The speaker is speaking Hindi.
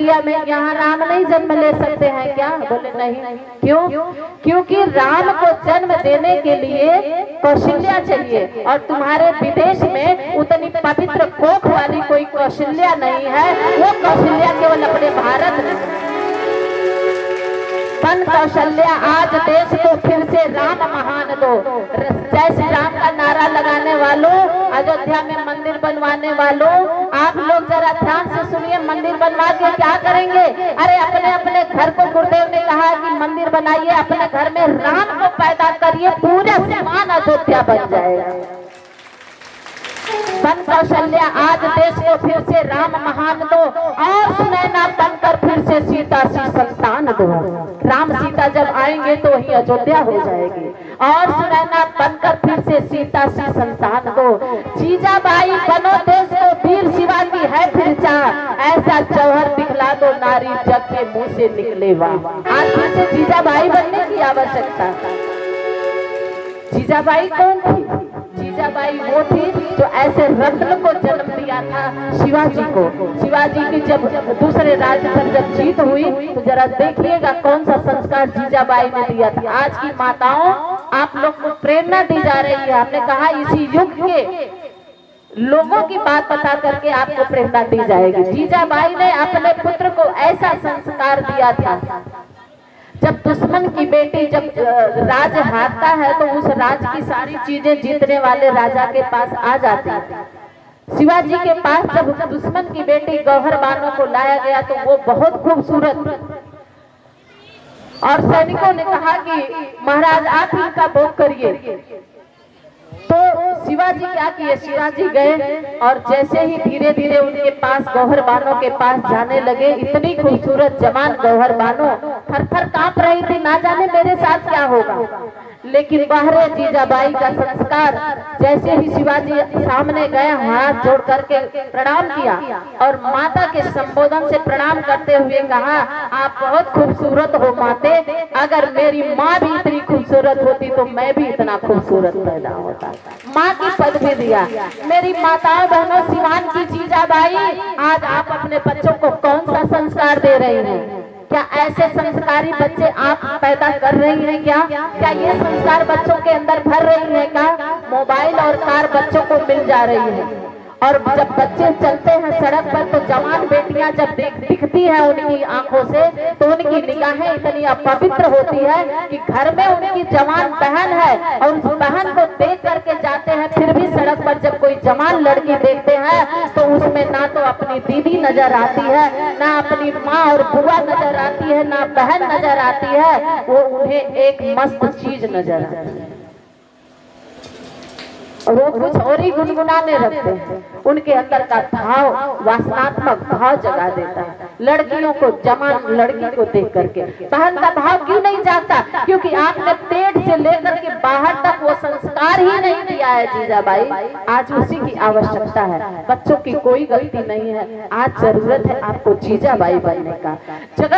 में यहाँ राम नहीं जन्म ले सकते हैं क्या? बोले नहीं। क्यों? क्योंकि राम को जन्म देने के लिए कौशल्या चाहिए और तुम्हारे विदेश में उतनी पवित्र कोख वाली कोई कौशल्या नहीं है। वो कौशल्या केवल अपने भारत में। बन कौशल्या आज देश को फिर से राम महान दो। जय श्री राम का नारा लगाने वालों, अयोध्या में मंदिर बनवाने वालों, आप लोग जरा ध्यान से सुनिए। मंदिर बनवा के क्या करेंगे? अरे अपने अपने घर को गुरुदेव ने कहा कि मंदिर बनाइए, अपने घर में राम को पैदा करिए, पूरा समान अयोध्या बन जाएगा। बन कौशल्या आज देश को फिर से राम महान दो और सुनैना बनकर फिर से सीता सी संतान दो। राम सीता जब आएंगे तो वही अयोध्या हो जाएगी। और सुनैना बनकर फिर से सीता सी संतान दो। जीजाबाई बनो देश को वीर शिवा की है फिर चाह, ऐसा जौहर दिखला दो नारी जग के मुंह से निकले वाह। आज फिर से जीजाबाई बनने की आवश्यकता। जीजाबाई कौन थी? जीजाबाई वो थी जो ऐसे रत्न को जन्म दिया था शिवाजी को। शिवाजी की जब दूसरे राज्य पर जब जीत हुई तो जरा देखिएगा कौन सा संस्कार जीजाबाई ने दिया था। आज की माताओं आप लोग को प्रेरणा दी जा रही है। हमने कहा इसी युग के लोगों की बात बता करके आपको प्रेरणा दी जाएगी। जीजाबाई ने अपने पुत्र को ऐसा संस्कार दिया था, जब दुश्मन की बेटी जब राज हारता है तो उस राज की सारी चीजें जीतने वाले राजा के पास आ जाती है। शिवाजी के पास जब दुश्मन की बेटी गौहर बानो को लाया गया तो वो बहुत खूबसूरत, और सैनिकों ने कहा कि महाराज आप इनका भोग करिए। तो शिवाजी क्या किए? शिवाजी गए और जैसे ही धीरे धीरे उनके पास गौहर बानो के पास जाने लगे, इतनी खूबसूरत जवान गौहर बानो थर थर कांप रही थी, ना जाने मेरे साथ क्या होगा। लेकिन बाहरे जीजाबाई का संस्कार, जैसे ही शिवाजी सामने गए हाथ जोड़ करके प्रणाम किया और माता के संबोधन से प्रणाम करते हुए कहा आप बहुत खूबसूरत हो माते, अगर मेरी माँ भी इतनी खूबसूरत होती तो मैं भी इतना खूबसूरत पैदा होता। माँ की पदवी दिया। मेरी माताओं बहनों, सिवान की जीजाबाई, आज आप अपने बच्चों को कौन सा संस्कार दे रही हैं? क्या ऐसे संस्कारी बच्चे आप पैदा कर रही हैं? क्या ये संस्कार बच्चों के अंदर भर रही है? क्या मोबाइल और कार बच्चों को मिल जा रही है? और जब बच्चे चलते हैं सड़क पर तो जवान बेटियां जब दिखती है उनकी आंखों से तो उनकी निगाहें इतनी अपवित्र होती है कि घर में उनकी जवान बहन है और उस बहन को देख करके जाते हैं, फिर भी सड़क पर जब कोई जवान लड़की देखते हैं तो उसमें ना तो अपनी दीदी नजर आती है, ना अपनी माँ और बुआ नजर आती है, ना बहन नजर आती है, वो उन्हें एक मस्त चीज नजर आती है और वो कुछ और ही गुनगुनाने लगते हैं। उनके अंदर का भाव, वासनात्मक भाव जगा देता है लड़कियों को, जवान लड़की को देख करके। बहन का भाव क्यों नहीं जागता? क्योंकि आपने पेट से लेकर के बाहर तक वो संस्कार ही नहीं दिया है जीजाबाई। आज उसी की आवश्यकता है। बच्चों की कोई गलती नहीं है, आज जरूरत है आपको जीजाबाई बनने का।